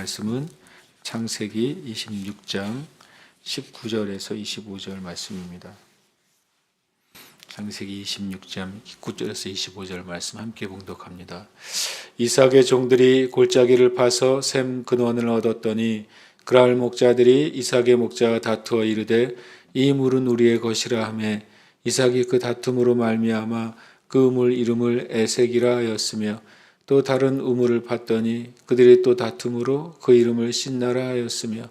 말씀은 창세기 26장 19절에서 25절 말씀입니다. 창세기 26장 19절에서 25절 말씀 함께 봉독합니다. 이삭의 종들이 골짜기를 파서 샘 근원을 얻었더니 그랄 목자들이 이삭의 목자와 다투어 이르되 이 물은 우리의 것이라 하며 이삭이 그 다툼으로 말미암아 그 우물 이름을 에색이라 하였으며 또 다른 우물을 팠더니 그들이 또 다툼으로 그 이름을 신나라 하였으며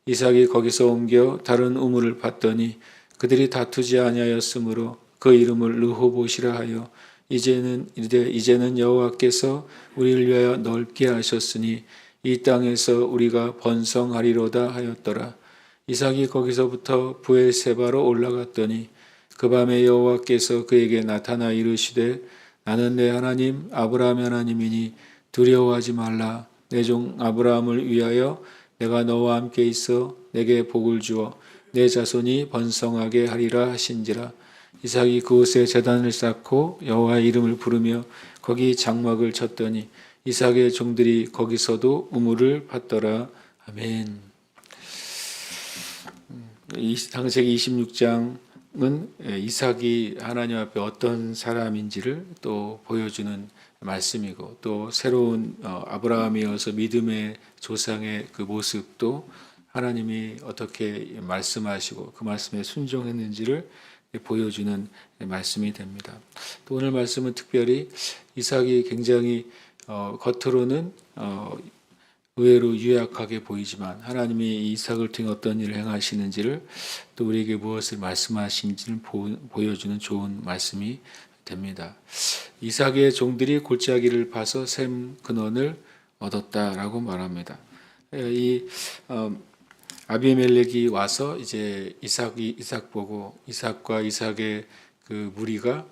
이삭이 거기서 옮겨 다른 우물을 팠더니 그들이 다투지 아니하였으므로 그 이름을 르호봇이라 하여 이제는 여호와께서 우리를 위하여 넓게 하셨으니 이 땅에서 우리가 번성하리로다 하였더라. 이삭이 거기서부터 브엘세바로 올라갔더니 그 밤에 여호와께서 그에게 나타나 이르시되 나는 내 하나님 아브라함의 하나님이니 두려워하지 말라. 내 종 아브라함을 위하여 내가 너와 함께 있어 내게 복을 주어 내 자손이 번성하게 하리라 하신지라. 이삭이 그곳에 제단을 쌓고 여호와의 이름을 부르며 거기 장막을 쳤더니 이삭의 종들이 거기서도 우물을 팠더라. 아멘. 창세기 26장은 이삭이 하나님 앞에 어떤 사람인지를 또 보여주는 말씀이고 또 새로운 아브라함이어서 믿음의 조상의 그 모습도 하나님이 어떻게 말씀하시고 그 말씀에 순종했는지를 보여주는 말씀이 됩니다. 또 오늘 말씀은 특별히 이삭이 굉장히 겉으로는 의외로 유약하게 보이지만 하나님이 이삭을 통해 어떤 일을 행하시는지를 또 우리에게 무엇을 말씀하시는지를 보여주는 좋은 말씀이 됩니다. 이삭의 종들이 골짜기를 파서 샘 근원을 얻었다라고 말합니다. 이 아비멜렉이 와서 이제 이삭 보고 이삭과 이삭의 그 무리가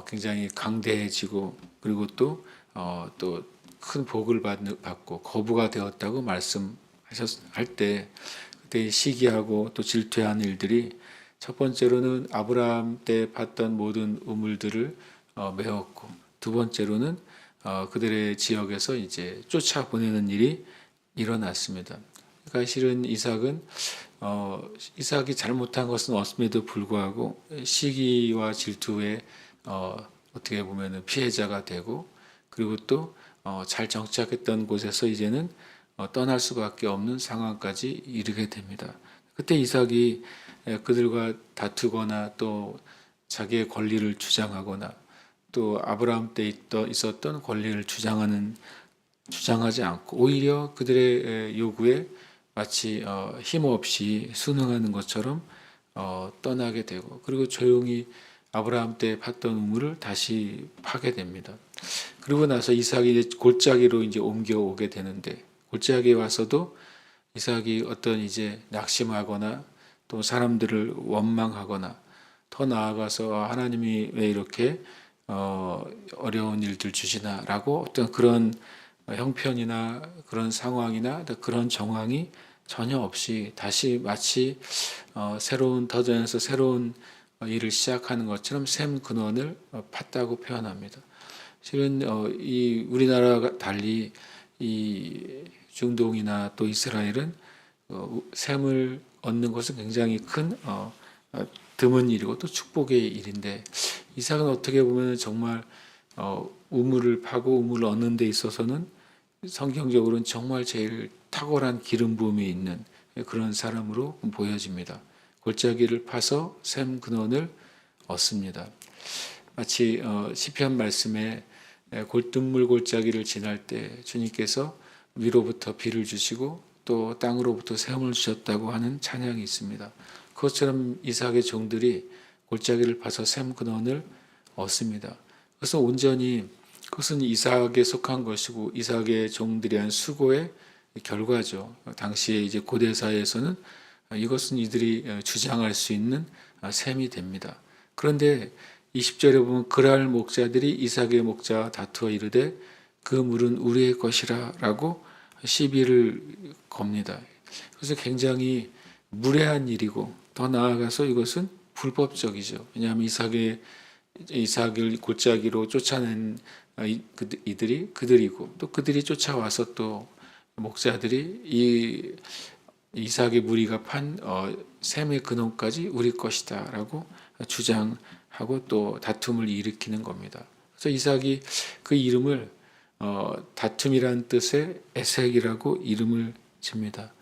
굉장히 강대해지고 그리고 또 큰 복을 받고 거부가 되었다고 말씀할 때 그때 시기하고 또 질투한 일들이 첫 번째로는 아브라함 때 봤던 모든 우물들을 메웠고 두 번째로는 그들의 지역에서 이제 쫓아보내는 일이 일어났습니다. 그러니까 실은 이삭이 잘못한 것은 없음에도 불구하고 시기와 질투에 어떻게 보면 피해자가 되고 그리고 또 잘 정착했던 곳에서 이제는 떠날 수밖에 없는 상황까지 이르게 됩니다. 그때 이삭이 그들과 다투거나 또 자기의 권리를 주장하거나 또 아브라함 때 있었던 권리를 주장하지 않고 오히려 그들의 요구에 마치 힘없이 순응하는 것처럼 떠나게 되고 그리고 조용히 아브라함 때 팠던 우물을 다시 파게 됩니다. 그리고 나서 이삭이 골짜기로 이제 옮겨오게 되는데 골짜기에 와서도 이삭이 어떤 이제 낙심하거나 또 사람들을 원망하거나 더 나아가서 하나님이 왜 이렇게 어려운 일들 주시나라고 어떤 그런 형편이나 그런 상황이나 그런 정황이 전혀 없이 다시 마치 새로운 터전에서 새로운 일을 시작하는 것처럼 샘 근원을 팠다고 표현합니다. 실은 이 우리나라가 달리 이 중동이나 또 이스라엘은 샘을 얻는 것은 굉장히 큰 드문 일이고 또 축복의 일인데 이삭은 어떻게 보면 정말 우물을 파고 우물을 얻는 데 있어서는 성경적으로는 정말 제일 탁월한 기름 부음이 있는 그런 사람으로 보여집니다. 골짜기를 파서 샘 근원을 얻습니다. 마치 시편 말씀에 골든물 골짜기를 지날 때 주님께서 위로부터 비를 주시고 또 땅으로부터 샘을 주셨다고 하는 찬양이 있습니다. 그것처럼 이삭의 종들이 골짜기를 파서 샘 근원을 얻습니다. 그래서 온전히 그것은 이삭에 속한 것이고 이삭의 종들이 한 수고의 결과죠. 당시에 이제 고대 사회에서는 이것은 이들이 주장할 수 있는 셈이 됩니다. 그런데 20절에 보면 그랄 목자들이 이삭의 목자와 다투어 이르되 그 물은 우리의 것이라 라고 시비를 겁니다. 그래서 굉장히 무례한 일이고 더 나아가서 이것은 불법적이죠. 왜냐하면 이삭을 골짜기로 쫓아낸 이들이 그들이고 또 그들이 쫓아와서 또 목자들이 이 이삭의 무리가 판 셈의 근원까지 우리 것이다라고 주장하고 또 다툼을 일으키는 겁니다. 그래서 이삭이 그 이름을 다툼이라는 뜻의 에색이라고 이름을 집니다.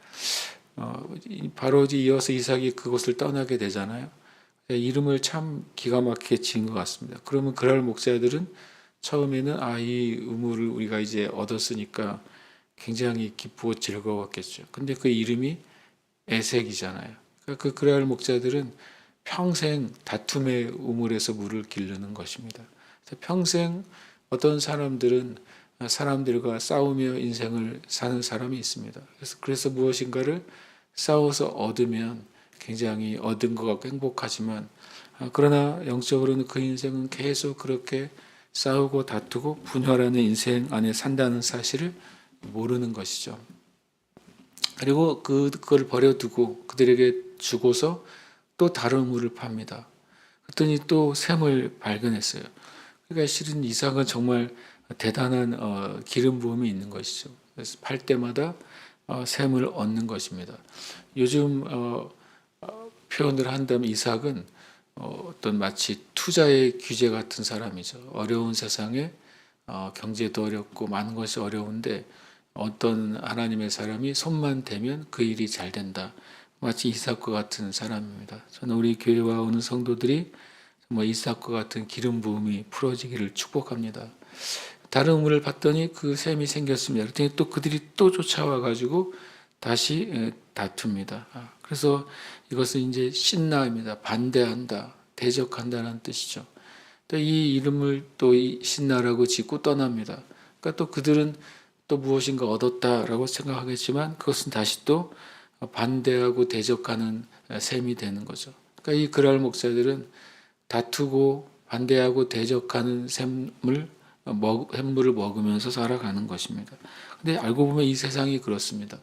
바로 이어서 이삭이 그곳을 떠나게 되잖아요. 이름을 참 기가 막히게 지은 것 같습니다. 그러면 그랄 목자들은 처음에는 이 우물을 우리가 이제 얻었으니까 굉장히 기쁘고 즐거웠겠죠. 근데 그 이름이 에색이잖아요. 그러니까 그 그랄 목자들은 평생 다툼의 우물에서 물을 기르는 것입니다. 평생 어떤 사람들은 사람들과 싸우며 인생을 사는 사람이 있습니다. 그래서 무엇인가를 싸워서 얻으면 굉장히 얻은 것 같고 행복하지만 그러나 영적으로는 그 인생은 계속 그렇게 싸우고 다투고 분열하는 인생 안에 산다는 사실을 모르는 것이죠. 그리고 그걸 버려두고 그들에게 주고서 또 다른 물을 팝니다. 그랬더니 또 샘을 발견했어요. 그러니까 실은 이삭은 정말 대단한 기름 부음이 있는 것이죠. 그래서 팔 때마다 샘을 얻는 것입니다. 요즘 표현을 한다면 이삭은 어떤 마치 투자의 규제 같은 사람이죠. 어려운 세상에 경제도 어렵고 많은 것이 어려운데 어떤 하나님의 사람이 손만 대면 그 일이 잘 된다. 마치 이삭과 같은 사람입니다. 저는 우리 교회와 오는 성도들이 이삭과 같은 기름 부음이 풀어지기를 축복합니다. 다른 우물을 봤더니 그 샘이 생겼습니다. 그랬더니 또 그들이 또 쫓아와 가지고 다시 다툽니다. 그래서 이것은 이제 신나입니다. 반대한다, 대적한다는 뜻이죠. 또 이 이름을 또 신나라고 짓고 떠납니다. 그러니까 또 그들은 또 무엇인가 얻었다라고 생각하겠지만 그것은 다시 또 반대하고 대적하는 셈이 되는 거죠. 그러니까 이 그랄 목사들은 다투고 반대하고 대적하는 샘물을 먹으면서 살아가는 것입니다. 근데 알고 보면 이 세상이 그렇습니다.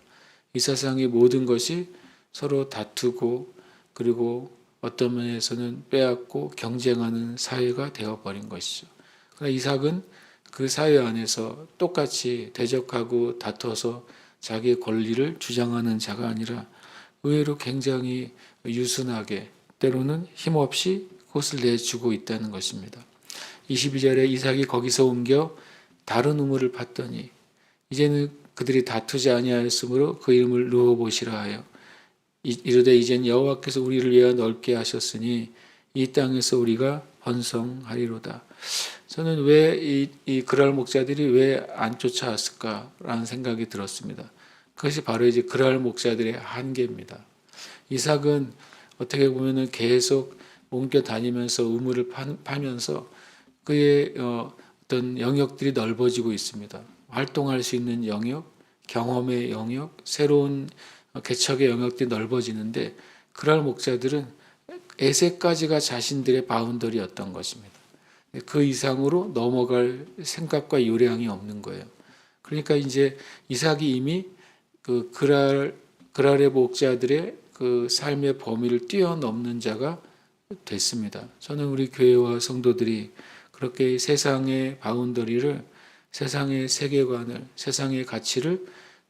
이 세상의 모든 것이 서로 다투고 그리고 어떤 면에서는 빼앗고 경쟁하는 사회가 되어버린 것이죠. 그러나 이삭은 그 사회 안에서 똑같이 대적하고 다퉈서 자기의 권리를 주장하는 자가 아니라 의외로 굉장히 유순하게 때로는 힘없이 그것을 내주고 있다는 것입니다. 22절에 이삭이 거기서 옮겨 다른 우물을 팠더니 이제는 그들이 다투지 아니하였으므로 그 이름을 르호봇이라 하여 이르되 이젠 여호와께서 우리를 위하여 넓게 하셨으니 이 땅에서 우리가 번성하리로다. 저는 왜 이 그랄 목자들이 왜 안 쫓아왔을까라는 생각이 들었습니다. 그것이 바로 이제 그랄 목자들의 한계입니다. 이삭은 어떻게 보면은 계속 옮겨 다니면서 우물을 파면서 그의 어떤 영역들이 넓어지고 있습니다. 활동할 수 있는 영역, 경험의 영역, 새로운 개척의 영역들이 넓어지는데 그랄 목자들은 에세까지가 자신들의 바운더리였던 것입니다. 그 이상으로 넘어갈 생각과 요량이 없는 거예요. 그러니까 이제 이삭이 이미 그 그랄의 목자들의 그 삶의 범위를 뛰어넘는 자가 됐습니다. 저는 우리 교회와 성도들이 그렇게 세상의 바운더리를, 세상의 세계관을, 세상의 가치를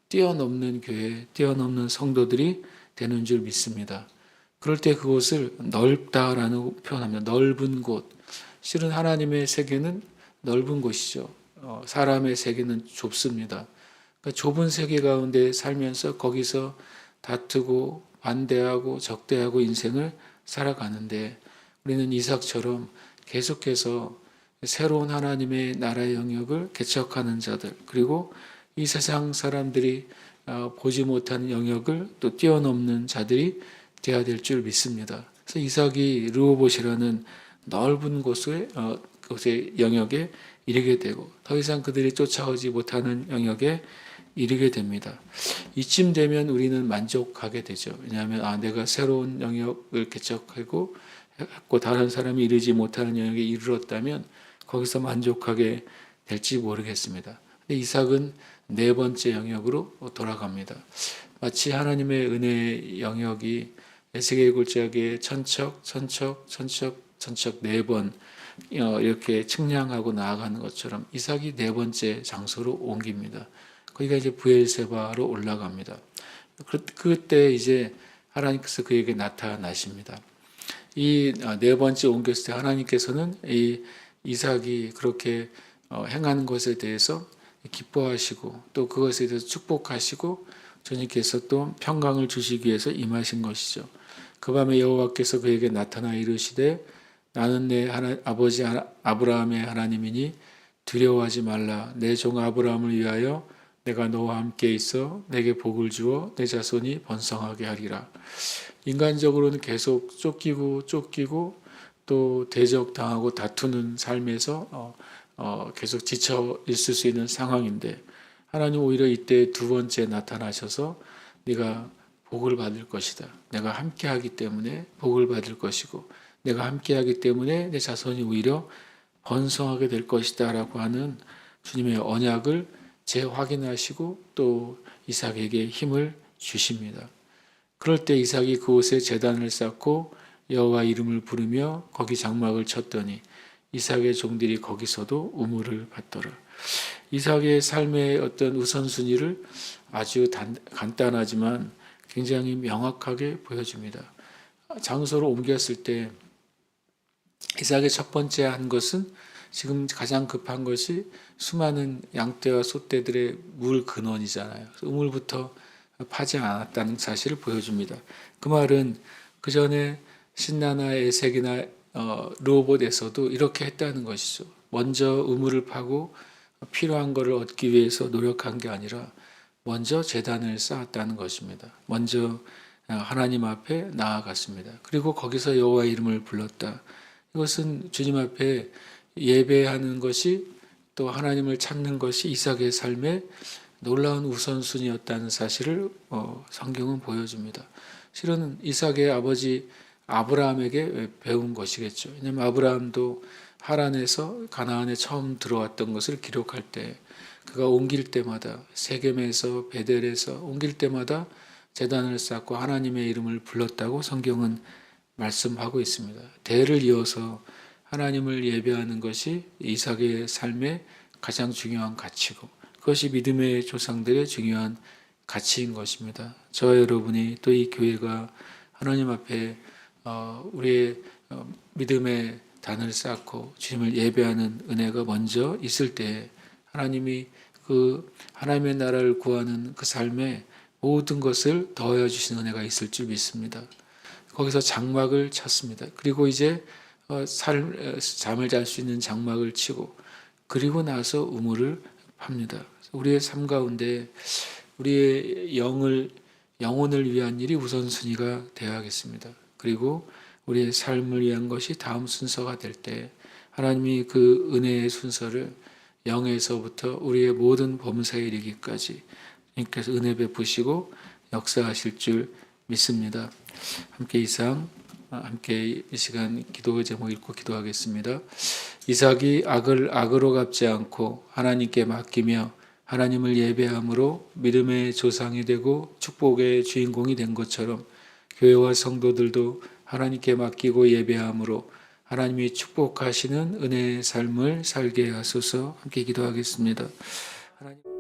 뛰어넘는 교회, 뛰어넘는 성도들이 되는 줄 믿습니다. 그럴 때 그곳을 넓다라는 표현합니다. 넓은 곳. 실은 하나님의 세계는 넓은 곳이죠. 사람의 세계는 좁습니다. 그러니까 좁은 세계 가운데 살면서 거기서 다투고 반대하고 적대하고 인생을 살아가는데 우리는 이삭처럼 계속해서 새로운 하나님의 나라의 영역을 개척하는 자들, 그리고 이 세상 사람들이 보지 못하는 영역을 또 뛰어넘는 자들이 되어야 될 줄 믿습니다. 그래서 이삭이 르호봇이라는 넓은 곳의 영역에 이르게 되고 더 이상 그들이 쫓아오지 못하는 영역에 이르게 됩니다. 이쯤 되면 우리는 만족하게 되죠. 왜냐하면 내가 새로운 영역을 개척하고 다른 사람이 이르지 못하는 영역에 이르렀다면 거기서 만족하게 될지 모르겠습니다. 근데 이삭은 네 번째 영역으로 돌아갑니다. 마치 하나님의 은혜의 영역이 에스겔 굴짝에 천척 네 번 이렇게 측량하고 나아가는 것처럼 이삭이 네 번째 장소로 옮깁니다. 거기가 이제 브엘세바로 올라갑니다. 그때 이제 하나님께서 그에게 나타나십니다. 이 네 번째 옮겼을 때 하나님께서는 이 이삭이 그렇게 행하는 것에 대해서 기뻐하시고 또 그것에 대해서 축복하시고 주님께서 또 평강을 주시기 위해서 임하신 것이죠. 그 밤에 여호와께서 그에게 나타나 이르시되 나는 내 아버지 아브라함의 하나님이니 두려워하지 말라. 내 종 아브라함을 위하여 내가 너와 함께 있어 내게 복을 주어 내 자손이 번성하게 하리라. 인간적으로는 계속 쫓기고 또 대적당하고 다투는 삶에서 계속 지쳐 있을 수 있는 상황인데 하나님 오히려 이때 두 번째 나타나셔서 네가 복을 받을 것이다. 내가 함께하기 때문에 복을 받을 것이고 내가 함께하기 때문에 내 자손이 오히려 번성하게 될 것이다 라고 하는 주님의 언약을 재확인하시고 또 이삭에게 힘을 주십니다. 그럴 때 이삭이 그곳에 제단을 쌓고 여호와 이름을 부르며 거기 장막을 쳤더니 이삭의 종들이 거기서도 우물을 받더라. 이삭의 삶의 어떤 우선순위를 아주 간단하지만 굉장히 명확하게 보여줍니다. 장소로 옮겼을 때 이삭의 첫 번째 한 것은 지금 가장 급한 것이 수많은 양떼와 소떼들의 물 근원이잖아요. 우물부터 파지 않았다는 사실을 보여줍니다. 그 말은 그 전에 신나나 에색이나 르호봇에서도 이렇게 했다는 것이죠. 먼저 우물을 파고 필요한 것을 얻기 위해서 노력한 게 아니라 먼저 제단을 쌓았다는 것입니다. 먼저 하나님 앞에 나아갔습니다. 그리고 거기서 여호와 이름을 불렀다. 이것은 주님 앞에 예배하는 것이 또 하나님을 찾는 것이 이삭의 삶의 놀라운 우선순위였다는 사실을 성경은 보여줍니다. 실은 이삭의 아버지 아브라함에게 배운 것이겠죠. 왜냐하면 아브라함도 하란에서 가나안에 처음 들어왔던 것을 기록할 때 그가 옮길 때마다 세겜에서 베델에서 옮길 때마다 제단을 쌓고 하나님의 이름을 불렀다고 성경은 말씀하고 있습니다. 대를 이어서 하나님을 예배하는 것이 이삭의 삶의 가장 중요한 가치고 그것이 믿음의 조상들의 중요한 가치인 것입니다. 저와 여러분이 또 이 교회가 하나님 앞에 우리의 믿음의 단을 쌓고 주님을 예배하는 은혜가 먼저 있을 때 하나님이 그 하나님의 나라를 구하는 그 삶에 모든 것을 더하여 주신 은혜가 있을 줄 믿습니다. 거기서 장막을 쳤습니다. 그리고 이제 잠을 잘 수 있는 장막을 치고 그리고 나서 우물을 팝니다. 우리의 삶 가운데 우리의 영혼을 위한 일이 우선순위가 되어야겠습니다. 그리고 우리의 삶을 위한 것이 다음 순서가 될 때 하나님이 그 은혜의 순서를 영에서부터 우리의 모든 범사에 이르기까지 주님께서 은혜 베푸시고 역사하실 줄 믿습니다. 함께 이 시간 기도 제목 읽고 기도하겠습니다. 이삭이 악을 악으로 갚지 않고 하나님께 맡기며 하나님을 예배함으로 믿음의 조상이 되고 축복의 주인공이 된 것처럼 교회와 성도들도 하나님께 맡기고 예배함으로 하나님이 축복하시는 은혜의 삶을 살게 하소서. 함께 기도하겠습니다. 하나님.